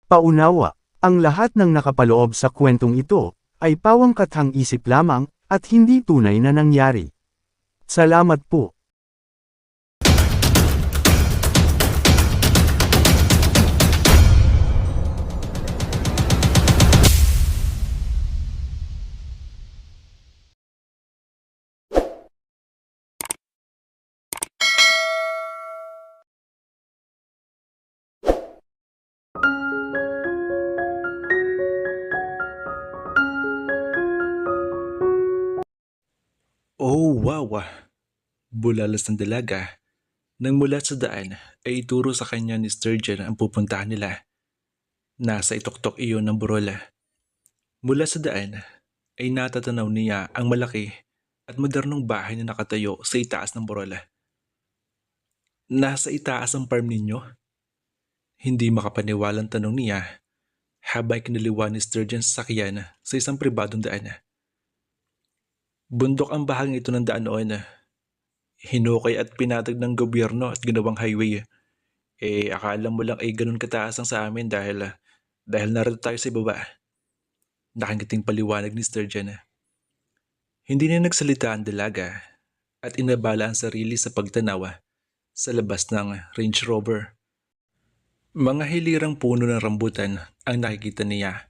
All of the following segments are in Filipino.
Paunawa, ang lahat ng nakapaloob sa kwentong ito, ay pawangkathang isip lamang, at hindi tunay na nangyari. Salamat po. Oh, wow! Bulalas ng dalaga. Nang mula sa daan ay ituro sa kanya ni Sturgeon ang pupuntahan nila. Nasa ituktok iyon ng burola. Mula sa daan ay natatanaw niya ang malaki at modernong bahay na nakatayo sa itaas ng burola. Nasa itaas ang farm ninyo? Hindi makapaniwalang tanong niya habang kinaliwa ni Sturgeon sa sakyan sa isang pribadong daan. Bundok ang bahaging ito ng daan noon. Hinukay at pinatag ng gobyerno at ginawang highway. Akala mo lang ay ganun kataas ang sa amin dahil narito tayo sa ibaba. Nakangiting paliwanag ni Sturgeon. Hindi na nagsalita ang dalaga at inabala ang sarili sa pagtanawa sa labas ng Range Rover. Mga hilirang puno ng rambutan ang nakikita niya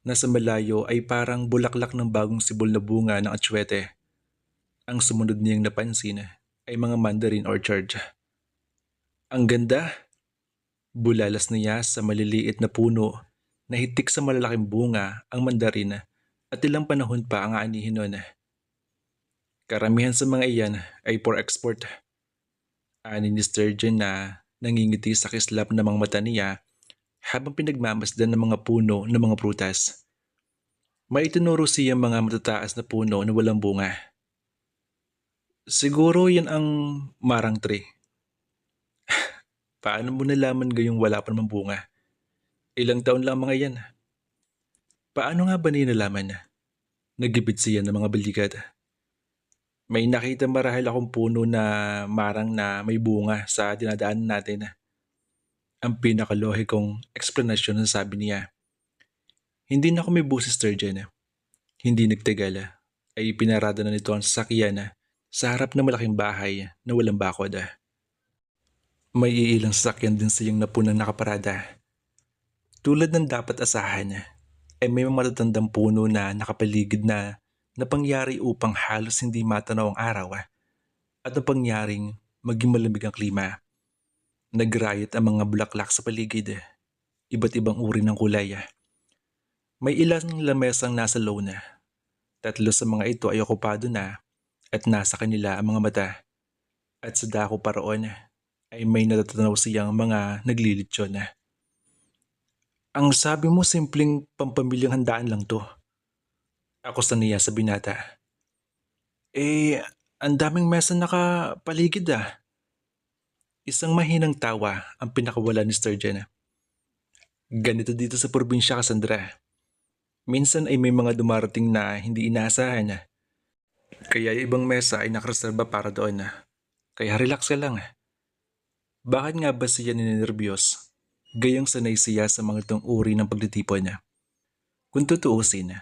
na sa malayo ay parang bulaklak ng bagong sibol na bunga ng atsuete. Ang sumunod niyang napansin ay mga mandarin orchard. Ang ganda! Bulalas niya sa maliliit na puno na hitik sa malalaking bunga ang mandarin at ilang panahon pa ang aanihin nun. Karamihan sa mga iyan ay for export. Ani ni Sturgeon na nangingiti sa kislap ng mga mata niya habang pinagmamasdan ng mga puno ng mga prutas. May itinuro siya mga matataas na puno na walang bunga. Siguro yan ang marang tree. Paano mo nalaman gayong wala pa namang bunga? Ilang taon lang mga yan. Paano nga ba niya nalaman? Nagipit siya ng mga balikat. May nakita marahil akong puno na marang na may bunga sa dinadaanan natin. Ang pinakalohikong eksplanasyon na sabi niya. Hindi na ako may busi Sturgeon. Hindi nagtagal ay pinarada na nito ang sasakyan sa harap ng malaking bahay na walang bakod. May iilang sasakyan din siyang napunang nakaparada. Tulad ng dapat asahan ay may mga matatandang puno na nakapaligid na napangyari upang halos hindi matanaw ang araw at napangyaring maging malamig ang klima. Nagrayot ang mga bulaklak sa paligid, iba't ibang uri ng kulay. May ilang lamesang nasa lona. Tatlo sa mga ito ay okupado na at nasa kanila ang mga mata. At sa dako pa roon ay may natatanaw siyang mga naglilitsyon. Ang sabi mo simpleng pampamilyang handaan lang to. Ako sa niya sa binata. Ang daming mesa nakapaligid ah. Isang mahinang tawa ang pinakawala ni Sturgeon. Ganito dito sa probinsya, Cassandra. Minsan ay may mga dumarating na hindi inaasahan. Kaya yung ibang mesa ay nakareserba para doon. Kaya relax ka lang. Bakit nga ba siya ninenervyos? Gayang sanay siya sa mga itong uri ng pagtitipon. Kung tutuusin,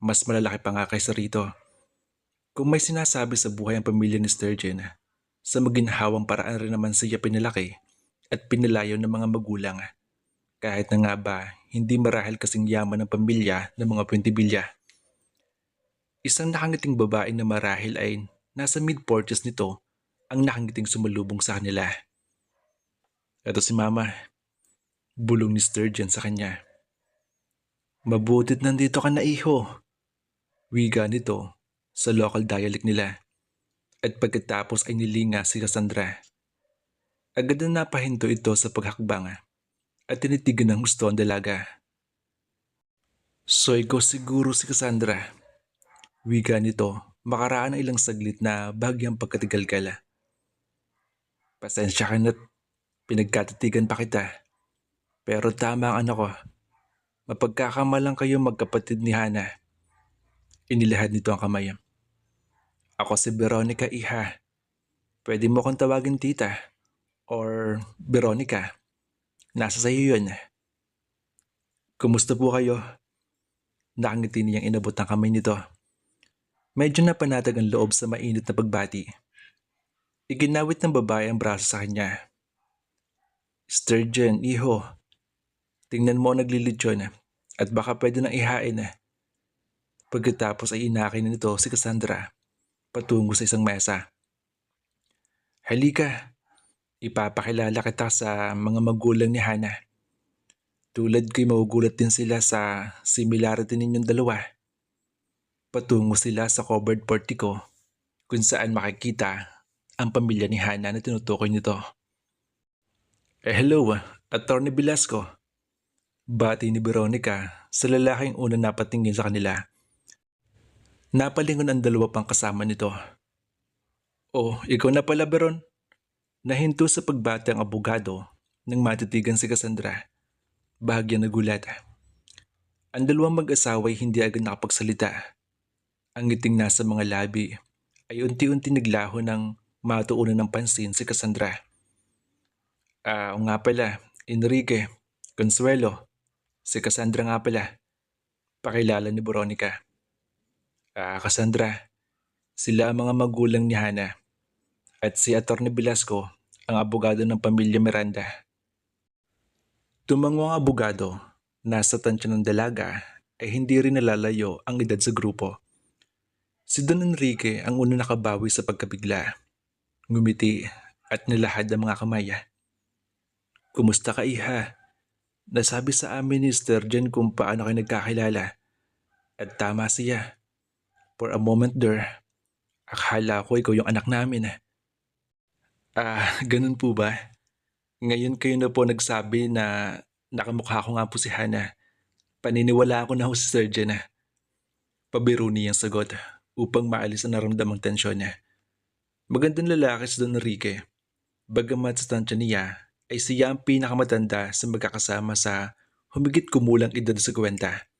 mas malalaki pa nga kaysa rito. Kung may sinasabi sa buhay ang pamilya ni Sturgeon, sa maginhawang paraan rin naman siya pinalaki at pinalayo ng mga magulang. Kahit na nga ba, hindi marahil kasing yaman ng pamilya ng mga Puentibilya. Isang nakangiting babae na marahil ay nasa mid-40s nito ang nakangiting sumalubong sa kanila. Ito si Mama, bulong ni Sturgeon sa kanya. Mabutit nandito ka na iho. Wiga nito sa local dialect nila. At pagkatapos ay nilinga si Cassandra. Agad na napahinto ito sa paghakbang at tinitigan ng gusto ang dalaga. So ikaw siguro si Cassandra. Wiga nito makaraan ng ilang saglit na bagyang pagkatigal-gala. Pasensya ka na't pinagkatitigan pa kita. Pero tama ang anak ko. Mapagkakamalang kayo magkapatid ni Hana. Inilahad nito ang kamay. Ako si Veronica, iha. Pwede mo akong tawagin tita or Veronica. Nasa sayo yun. Kumusta po kayo? Nakangiti niyang inabot ang kamay nito. Medyo napanatag ang loob sa mainit na pagbati. Iginawit ng babae ang braso sa kanya. Sturgeon, iho. Tingnan mo ang naglilitsyon at baka pwede nang ihain. Pagkatapos ay inakin na nito si Cassandra patungo sa isang mesa. Halika, ipapakilala kita sa mga magulang ni Hana. Tulad ko'y magugulat din sila sa similarity ninyong dalawa. Patungo sila sa covered portico kung saan makikita ang pamilya ni Hana na tinutukoy nito. Hello, Attorney Velasco. Bati ni Veronica sa lalaking unang napatingin sa kanila. Napalingon ang dalawa pang kasama nito. Oh, ikaw na pala, Veron. Nahinto sa pagbati ang abogado nang matitigan si Cassandra. Bahagyang nagulat. Ang dalawang mag-asawa'y hindi agad nakapagsalita. Ang ngiting nasa mga labi ay unti-unti naglaho ng matuunan ng pansin si Cassandra. O nga pala, Enrique, Consuelo, si Cassandra nga pala. Pakilala ni Veronica. Cassandra, sila ang mga magulang ni Hana. At si Atty. Velasco, ang abogado ng pamilya Miranda. Tumango ang abogado, nasa tansya ng dalaga ay hindi rin nalalayo ang edad sa grupo. Si Don Enrique ang una nakabawi sa pagkabigla. Ngumiti at nilahad ang mga kamay. Kumusta ka, iha? Nasabi sa amin ni Sturgeon kung paano kayo nagkakilala. At tama siya. For a moment there, akala ko ikaw yung anak namin. Ganun po ba? Ngayon kayo na po nagsabi na nakamukha ko nga po si Hana. Paniniwala ako na ho si Sturgeon. Pabiro niyang sagot upang maalis ang naramdamang tensyon niya. Magandang lalaki si Don Enrique. Bagamat sa tansya niya ay siya ang pinakamatanda sa magkakasama sa humigit kumulang edad sa 50.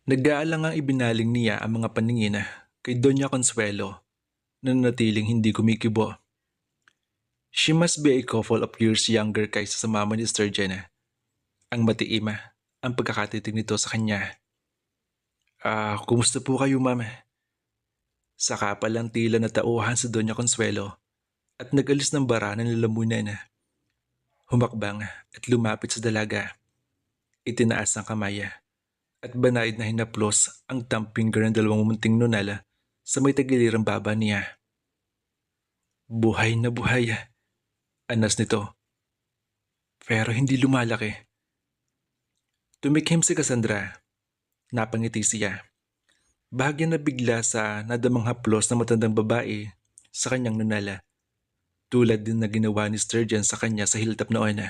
Nag-aalangang ibinaling niya ang mga paningin kay Doña Consuelo na nanatiling hindi kumikibo. She must be a couple of years younger kaysa sa mama ni Sturgeon. Ang matiim ang pagkakatitig nito sa kanya. Kumusta po kayo, ma'am? Saka palang tila natauhan si Doña Consuelo at nag-alis ng bara ng lalamunan. Humakbang at lumapit sa dalaga. Itinaas ang kamay at banayad na hinaplos ang thumb finger ng dalawang munting nunal sa may tagilirang baba niya. Buhay na buhay, anas nito. Pero hindi lumalaki. Tumikhim si Cassandra. Napangiti siya. Bahagyan na bigla sa nadamang haplos ng matandang babae sa kanyang nunala. Tulad din na ginawa ni Sturgeon sa kanya sa hilltop noon.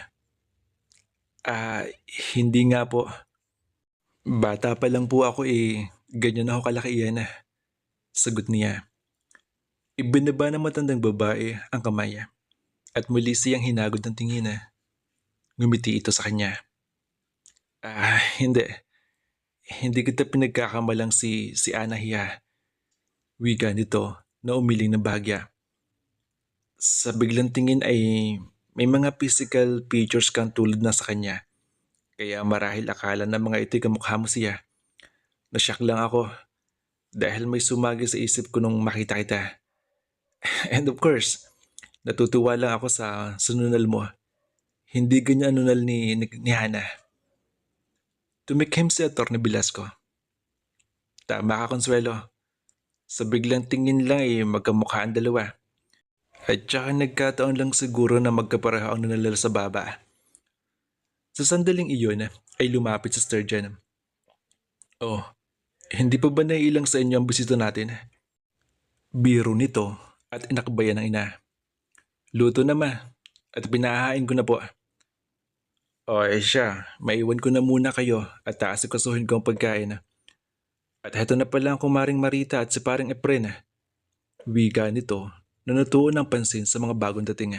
Hindi nga po. Bata pa lang po ako ganyan ako kalaki yan. Sagot niya. Ibinaba ng matandang babae ang kamay at muli siyang hinagod ng tingin. Ngumiti ito sa kanya. Hindi. Hindi kita pinagkakamalang si Anahiya. Wika nito na umiling ng bahagya. Sa biglang tingin ay may mga physical features kang tulad na sa kanya. Kaya marahil akala ng mga ito'y kamukha mo siya. Nasyak lang ako dahil may sumagi sa isip ko nung makita kita. And of course, natutuwa lang ako sa nunal mo. Hindi ganyan nunal ni Hana. Tumikhim si Atty. Velasco. Tama ka, Consuelo. Sa biglang tingin lang magkamukha ang dalawa. At saka nagkataon lang siguro na magkapareho ang nunal sa baba. Sa sandaling iyon ay lumapit si Sturgeon. Hindi pa ba naiilang sa inyo ang bisita natin? Biro nito at inakbayan ng ina. Luto na ma at pinahain ko na po. Siya, maiwan ko na muna kayo at aasikasuhin ko ang pagkain. At heto na pala ang kumaring Marita at si paring Efren. Wika nito na natuon ng pansin sa mga bagong dating.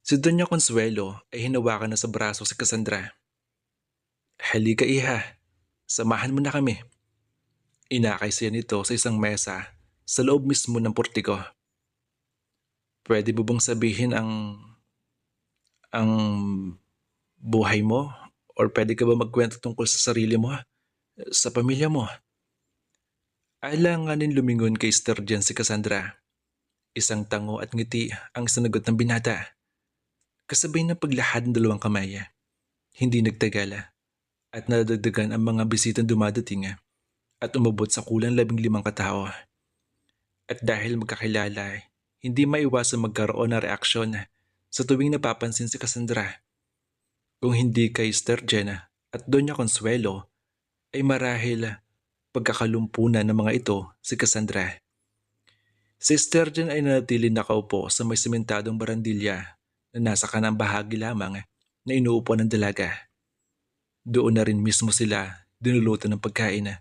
Si Doña Consuelo ay hinawakan na sa braso si Cassandra. Halika, iha, samahan mo na kami. Inakay siya nito sa isang mesa sa loob mismo ng portiko. Pwede mo bang sabihin ang buhay mo Or pwede ka ba magkwento tungkol sa sarili mo, sa pamilya mo? Alanganin lumingon kay Sturgeon si Cassandra. Isang tango at ngiti ang sinagot ng binata. Kasabay ng paglahad ng dalawang kamay. Hindi nagtagal at nadagdagan ang mga bisitang dumadating at umabot sa kulang 15 katao. At dahil magkakilala, hindi maiwasang magkaroon ng reaksyon sa tuwing napapansin si Cassandra. Kung hindi kay Sturgeon at Doña Consuelo, ay marahil pagkakalumpunan ng mga ito si Cassandra. Si Sturgeon ay nanatili nakaupo sa may sementadong barandilya na nasa kanang bahagi lamang na inuupo ng dalaga. Doon na rin mismo sila dinulutan ng pagkain.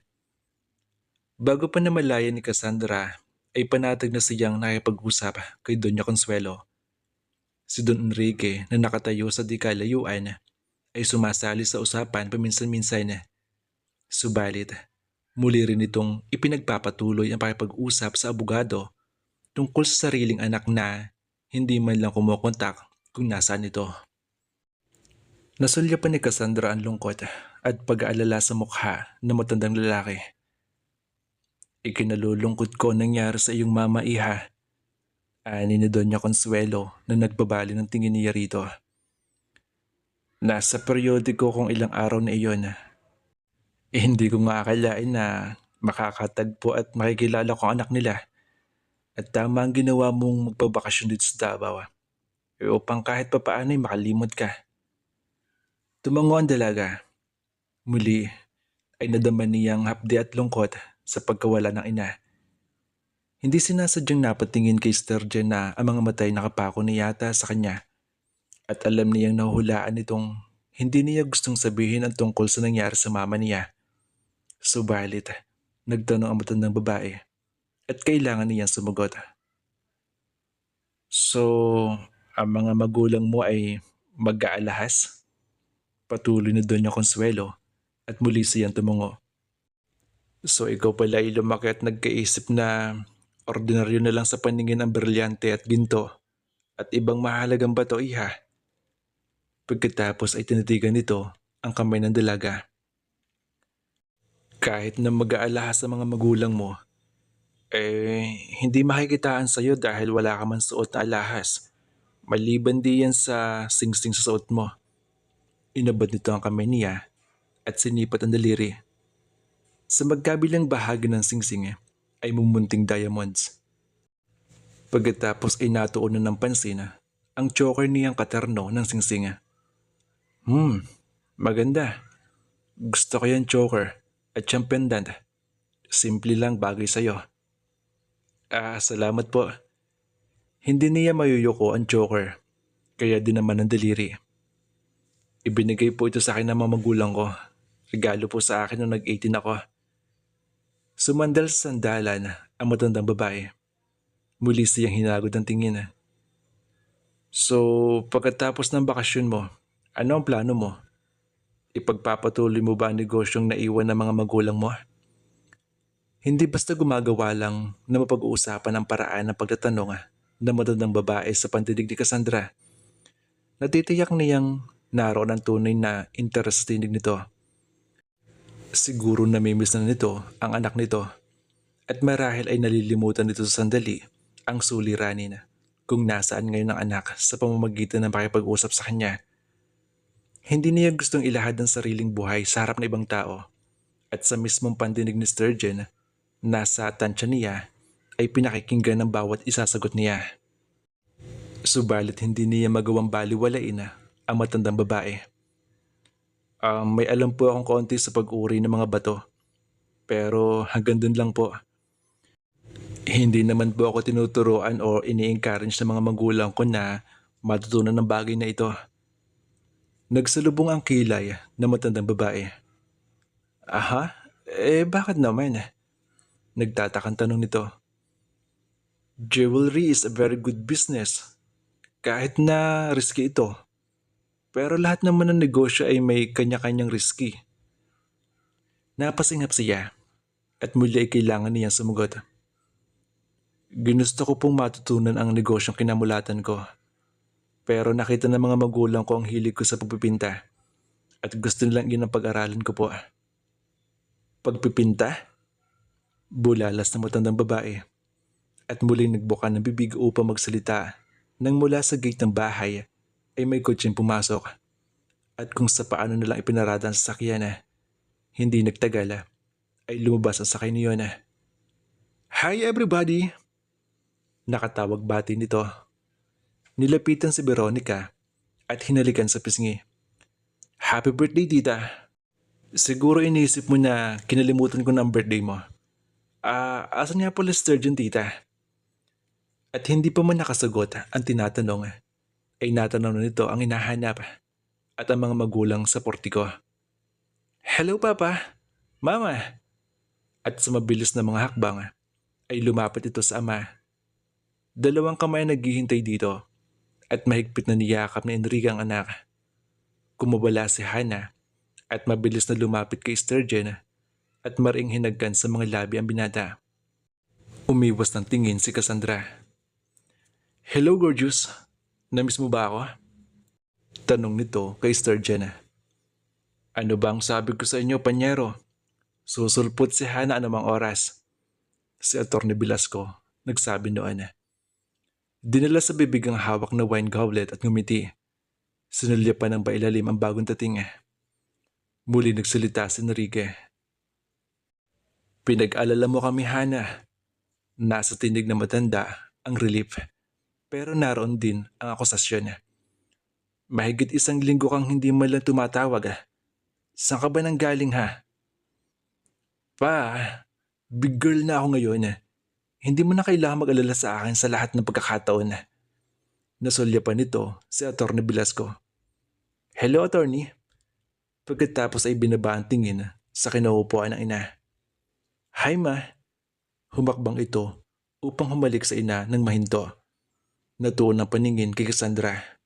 Bago pa namalayan ni Cassandra, ay panatag na siyang nakipag-usap kay Doña Consuelo. Si Don Enrique na nakatayo sa di kalayuan ay sumasali sa usapan paminsan-minsan. Subalit, muli rin itong ipinagpapatuloy ang pakipag-usap sa abogado tungkol sa sariling anak na hindi man lang kumukontak kung nasaan ito. Nasulyapan ni Cassandra ang lungkot at pag-aalala sa mukha ng matandang lalaki. Ikinalulungkot ko ang nangyari sa iyong mama, iha. Ani ni Doña Consuelo na nagbabali ng tingin niya rito. Nasa periodiko kung ilang araw na iyon. Hindi ko nga akalain na makakatagpo at makikilala ko ang anak nila. At tama ang ginawa mong magpabakasyon dito sa Davao. Upang kahit papaano ay makalimot ka. Tumango ang dalaga. Muli ay nadama niyang hapdi at lungkot sa pagkawala ng ina. Hindi sinasadyang napatingin kay Sturgeon na ang mga matay nakapako na yata sa kanya. At alam niyang nahuhulaan nitong hindi niya gustong sabihin ang tungkol sa nangyari sa mama niya. Subalit, nagtanong ang matandang babae at kailangan niyang sumagot. So, ang mga magulang mo ay mag-aalahas? Patuloy na Doña Consuelo at muli siyang tumungo. So ikaw pala ay lumaki at nagkaisip na ordinaryo na lang sa paningin ang brilyante at ginto at ibang mahalagang bato, iha. Pagkatapos ay tinitigan nito ang kamay ng dalaga. Kahit na mag-aalahas sa mga magulang mo, hindi makikitaan sa'yo dahil wala ka man suot na alahas. Maliban di yan sa singsing sa suot mo. Inabad nito ang kamay niya at sinipat ang daliri. Sa magkabilang bahagi ng singsing ay mumunting diamonds. Pagkatapos ay natuunan ng pansin ang choker niyang katerno ng singsing. Maganda. Gusto ko yan choker at siyang pendant. Simple lang, bagay sa'yo. Salamat po. Hindi niya mayuyuko ang choker, kaya din naman ang daliri. Ibinigay po ito sa akin ng mga magulang ko. Regalo po sa akin nung nag-18 ako. Sumandal sa sandalan ang matandang babae. Muli siyang hinagod ng tingin. So, pagkatapos ng bakasyon mo, ano ang plano mo? Ipagpapatuloy mo ba ang negosyong naiwan ng mga magulang mo? Hindi basta gumagawa lang na mapag-uusapan ang paraan ng pagtatanong ng matandang babae sa pandinig ni Cassandra. Natitiyak niyang naroon ang tunay na interes sa tinig nito. Siguro namimiss na nito ang anak nito at marahil ay nalilimutan nito sa sandali ang suliranin kung nasaan ngayon ang anak sa pamamagitan ng pakipag-usap sa kanya. Hindi niya gustong ilahad ang sariling buhay sa harap ng ibang tao at sa mismong pandinig ni Sturgeon, nasa tansya niya ay pinakikinggan ng bawat isasagot niya. Subalit hindi niya magawang baliwalain ang matandang babae. May alam po akong konti sa pag-uri ng mga bato. Pero hanggang dun lang po. Hindi naman po ako tinuturuan o ini-encourage ng mga magulang ko na matutunan ng bagay na ito. Nagsalubong ang kilay ng matandang babae. Aha? Bakit naman? Nagtatakang tanong nito. Jewelry is a very good business. Kahit na risky ito. Pero lahat naman ng negosyo ay may kanya-kanyang risky. Napasingap siya at muli ay kailangan niyang sumugot. Ginusto ko pong matutunan ang negosyong kinamulatan ko. Pero nakita ng mga magulang ko ang hilig ko sa pagpipinta. At gusto nilang yun ang pag-aralan ko po. Pagpipinta? Bulalas na matandang babae at muling nagbuka ng bibig upang magsalita nang mula sa gate ng bahay ay may kutseng pumasok at kung sa paano nilang ipinarada ang sasakyan hindi nagtagal ay lumabas ang sakay niyon. Hi everybody! Nakatawag bati nito. Nilapitan si Veronica at hinalikan sa pisngi. Happy birthday tita! Siguro inisip mo na kinalimutan ko na ang birthday mo. Asan nga pala Sturgeon tita? At hindi pa man nakasagot ang tinatanong ay natanong na nito ang hinahanap at ang mga magulang sa portiko. Hello papa! Mama! At sa mabilis na mga hakbang ay lumapit ito sa ama. Dalawang kamay naghihintay dito at mahigpit na niyakap ni Enrique ang anak. Kumabala si Hana at mabilis na lumapit kay Sturgeon at maring hinagkan sa mga labi ang binata. Umiwas ng tingin si Cassandra. Hello gorgeous, namiss mo ba ako? Tanong nito kay Sturgeon. Ano bang sabi ko sa inyo panyero? Susulpot si Hana anumang oras. Si Atty. Velasco nagsabi noon. Dinala sa bibig ang hawak na wine goblet at ngumiti. Sinulya pa ng bailalim ang bagong dating. Muli nagsalita si Enrique. Pinag-alala mo kami Hana. Nasa tinig na matanda ang relief. Pero naroon din ang akusasyon. Mahigit 1 linggo kang hindi man lang tumatawag. Saan ka ba nang galing ha? Pa, big girl na ako ngayon. Hindi mo na kailangan mag-alala sa akin sa lahat ng pagkakataon. Nasulya pa nito si Atty. Velasco. Hello attorney. Pagkatapos ay binaba ang tingin sa kinaupuan ng ina. Hi ma. Humakbang ito upang humalik sa ina ng mahinto. Natuon ang paningin kay Cassandra.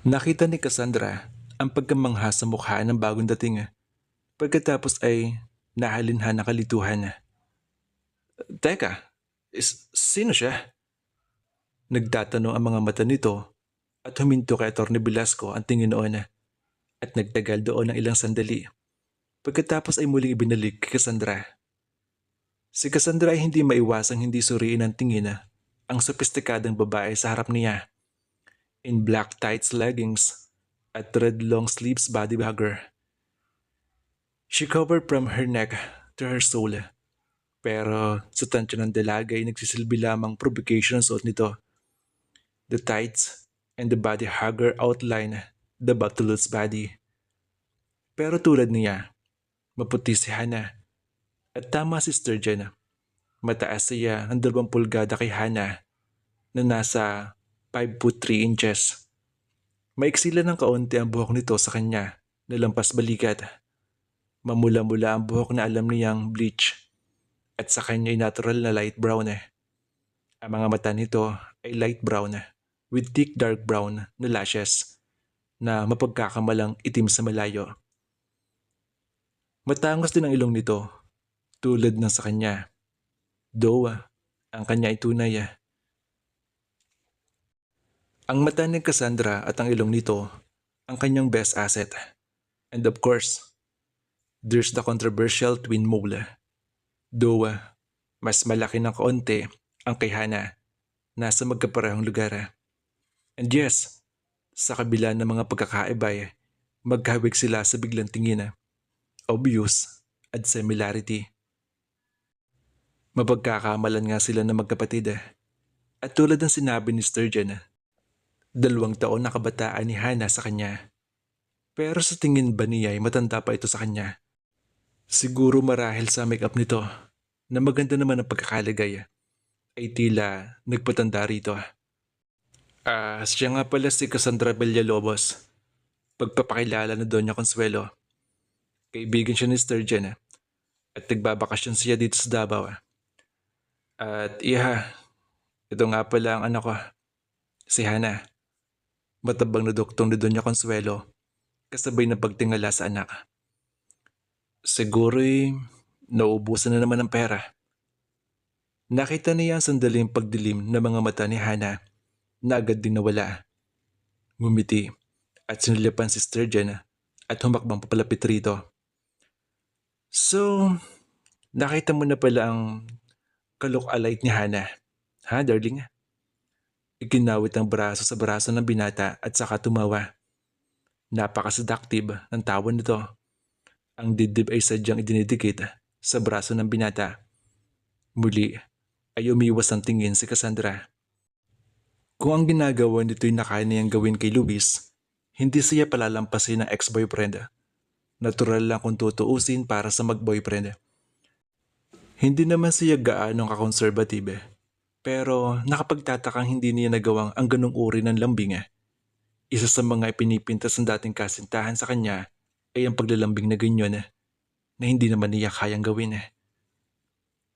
Nakita ni Cassandra ang pagkamangha sa mukha ng bagong dating. Pagkatapos ay nahalinhan ng kalituhan. Teka, sino siya? Nagtatanong ang mga mata nito at huminto kay Atty. Velasco ang tingin noon at nagtagal doon ng ilang sandali. Pagkatapos ay muling ibinalik kay Cassandra. Si Cassandra ay hindi maiwasang hindi suriin ang tingin ang sopistikadang babae sa harap niya. In black tights leggings at red long sleeves body hugger. She covered from her neck to her soul. Pero sa tansya ng dalaga ay nagsisilbi lamang provocation ang suot nito. The tights and the body hugger outline the Batulus body. Pero tulad niya, maputi si Hana. At tama si Sturgeon. Mataas siya ng 2 pulgada kay Hana na nasa 5 foot 3 inches. Maiksila ng kaunti ang buhok nito sa kanya na lampas balikat. Mamula-mula ang buhok na alam niyang bleach at sa kanya ay natural na light brown. Ang mga mata nito ay light brown with thick dark brown na lashes na mapagkakamalang itim sa malayo. Matangos din ang ilong nito tulad ng sa kanya. Though ang kanya ay tunay. Ang mata ni Cassandra at ang ilong nito ang kanyang best asset. And of course, there's the controversial twin mole. Though mas malaki ng kaunti ang kay Hana, nasa magkaparehong lugar. And yes, sa kabila ng mga pagkakaibay, magkahawig sila sa biglang tingin. Obvious at similarity. Mapagkakamalan nga sila ng magkapatid. At tulad ng sinabi ni Sturgeon, 2 taon na kabataan ni Hana sa kanya. Pero sa tingin ba niya ay matanda pa ito sa kanya? Siguro marahil sa make-up nito na maganda naman ang pagkakalagay ay tila nagpatanda rito. Siya nga pala si Cassandra Villalobos. Pagpapakilala na Doña Consuelo. Kaibigan siya ni Sturgeon at nagbabakasyon siya dito sa Davao. At ito nga pala ang anak ko, si Hana. Matabang na doktong ni Doña Consuelo kasabay na pagtingala sa anak. Siguro'y naubusan na naman ng pera. Nakita niya ang sandaling pagdilim ng mga mata ni Hana na agad ding nawala. Ngumiti at sinulapan si Sturgeon at humakbang papalapit rito. So, nakita mo na pala ang kalook-alike ni Hana. Ha, darling? Iginawit ang braso sa braso ng binata at saka tumawa. Napaka-seductive ng tawa nito. Ang dibdib ay sadyang idinidikit sa braso ng binata. Muli ay umiwas ang tingin si Cassandra. Kung ang ginagawa nito'y nakaya niyang gawin kay Luis, hindi siya palalampasin ng ex-boyfriend. Natural lang kung tutuusin para sa mag-boyfriend. Hindi naman siya gaanong kakonserbative, pero nakapagtatakang hindi niya nagawang ang ganong uri ng lambing. Isa sa mga ipinipintas ng dating kasintahan sa kanya ay ang paglalambing na ganyan na hindi naman niya kayang gawin.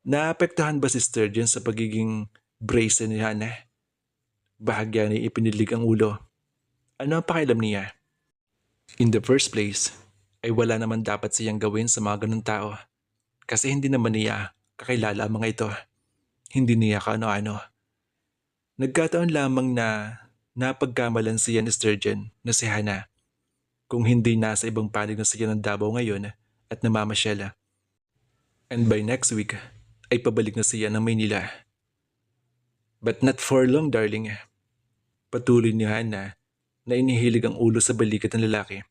Naapektuhan ba si Sturgeon sa pagiging brace ni Hana? Bahagya niya ipinilig ang ulo. Ano ang pakialam niya? In the first place, ay wala naman dapat siyang gawin sa mga ganun tao. Kasi hindi naman niya kakilala ang mga ito. Hindi niya kaano-ano. Nagkataon lamang na napagkamalan siya ni Sturgeon na si Hana. Kung hindi nasa ibang panig na siya ng Davao ngayon at namamasyala. And by next week, ay pabalik na siya ng Maynila. But not for long, darling. Patuloy ni Hana na inihilig ang ulo sa balikat ng lalaki.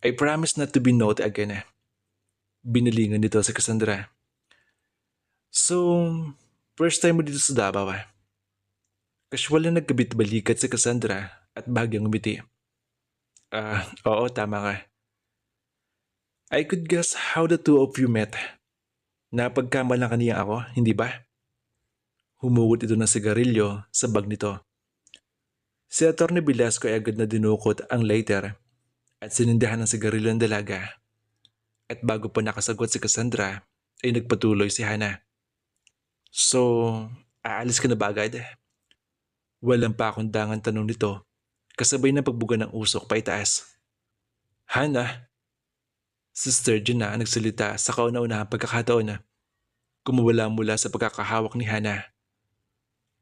I promise not to be naughty again. Binilingan nito si Cassandra. So, first time mo dito sa Davao. Casual na nagkabit-balikat si Cassandra at bahagyang umiti. Oo, tama ka. I could guess how the two of you met. Napagkamalan kaniya ako, hindi ba? Humugot ito ng sigarilyo sa bag nito. Si Atty. Velasco ay agad na dinukot ang lighter at sinindihan ng sigarilyo ng dalaga. At bago pa nakasagot si Cassandra, ay nagpatuloy si Hana. So, aalis ka na ba agad? Walang pakundangan tanong nito, kasabay ng pagbuga ng usok pa itaas. Hana? Si Sturgeon na nagsalita sa kauna-unahang pagkakataon na kumawala mula sa pagkakahawak ni Hana.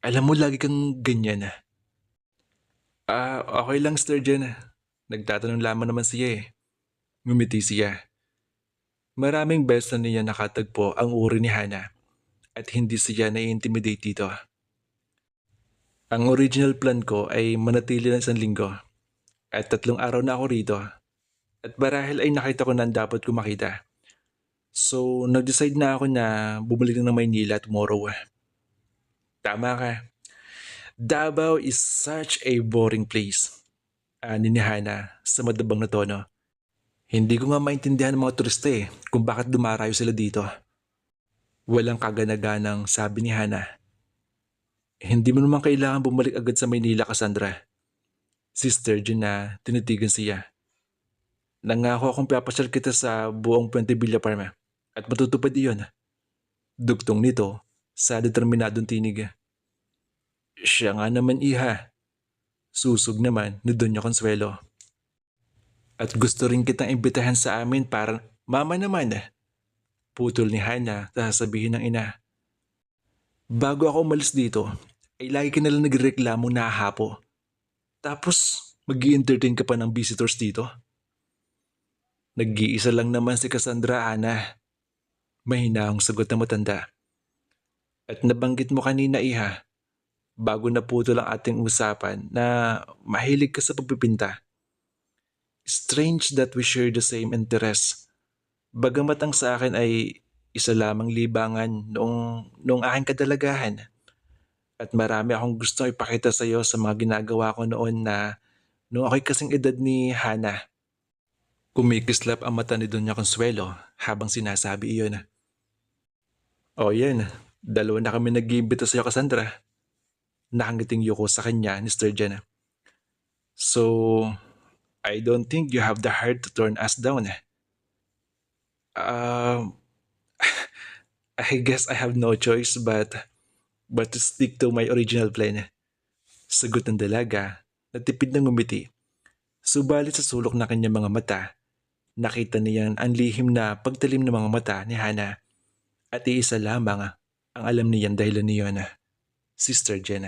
Alam mo, lagi kang ganyan. Okay lang, Sturgeon. Nagtatanong lamang naman siya eh. Ngumiti siya. Maraming beses na niya nakatagpo ang uri ni Hana at hindi siya nai-intimidate dito. Ang original plan ko ay manatili ng 1 linggo at 3 araw na ako rito at marahil ay nakita ko na ang dapat ko makita. So, nag-decide na ako na bumalik na ng Maynila tomorrow. Tama ka. Davao is such a boring place. Ani ni Hana sa madabang na tono. Hindi ko nga maintindihan ng mga turista kung bakit dumarayo sila dito. Walang kaganaganang sabi ni Hana. Hindi mo naman kailangan bumalik agad sa Maynila, Cassandra. Si Sturgeon na tinitigan siya. Nangako akong papasyal kita sa buong Puente Villa Parma at matutupad iyon. Dugtong nito sa determinadong tinig. Siya nga naman, iha. Susog naman ni Doña Consuelo. At gusto rin kitang imbitahan sa amin para mama naman. Putol ni Hana sasabihin ng ina. Bago ako umalis dito, ay lagi ka nalang nagreklamo na hapo. Tapos mag-i-entertain ka pa ng visitors dito. Nag-iisa lang naman si Cassandra, Hana. Mahinahong sagot ng matanda. At nabanggit mo kanina, iha, bago naputol ang ating usapan na mahilig ka sa pagpipinta. Strange that we share the same interests. Bagamat ang sa akin ay isa lamang libangan noong aking kadalagahan. At marami akong gusto ipakita sa iyo sa mga ginagawa ko noon na noong ako'y kasing edad ni Hana. Kumikislap ang mata ni Doña Consuelo habang sinasabi iyon. O yan, 2 na kami nag-iimbita sa iyo, Cassandra. Nakangiting yuko sa kanya ni Sturgeon. So, I don't think you have the heart to turn us down. I guess I have no choice but to stick to my original plan. Sagot ng dalaga na tipid ng ngumiti. Subalit sa sulok na kanyang mga mata, nakita niyan ang lihim na pagtalim ng mga mata ni Hana at iisa lamang ang alam niyan dahilan niyon, si Sturgeon.